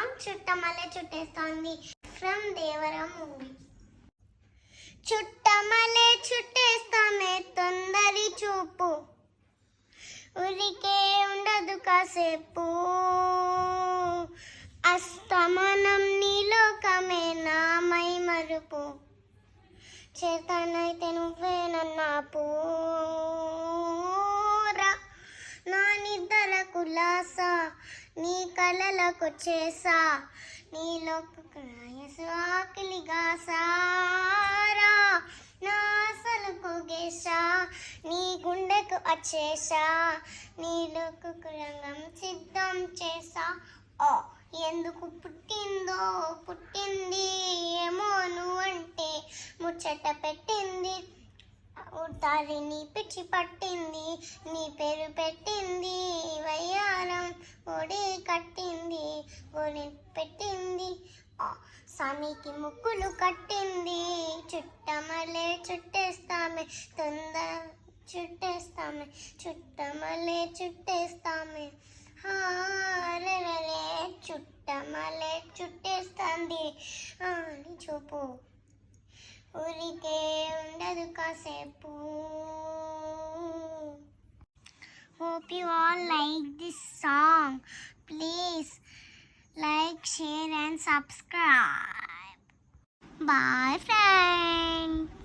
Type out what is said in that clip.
Song చుట్టమల్లె చుట్టేస్తోంది from Devara movie. చుట్టమల్లె చుట్టేస్తామే తొందరి చూపు, ఉరికే ఉండదు కాసేపు, అస్తమనం నీలోకమే నామై మరుపు, చేతనైతే నువ్వే నన్నాపు, నా నిద్ర కులాస నీ కలలకు చేసా, నీలోకి ఆకలిగా సారా, నా అసలుకు గేసా, నీ గుండెకు వచ్చేసా, నీలోకి రంగం సిద్ధం చేసా. ఓ ఎందుకు పుట్టిందో పుట్టింది ఏమో నువ్వంటే ముచ్చట పెట్టింది, ఉతారిని పిచ్చి పట్టింది, నీ పేరు పెట్టింది వయ్యారం, ఒడి కట్టింది ఒడి పెట్టింది, స్వామికి ముక్కులు కట్టింది, చుట్టమల్లె చుట్టేస్తామే చుట్టేస్తామే, చుట్టమల్లె చుట్టేస్తామే, చుట్టమల్లె చుట్టేస్తుంది అని చూపు, ఊరికే ఉండదు కాసేపు. Hope you all like this song. Please like, share and subscribe. Bye friends.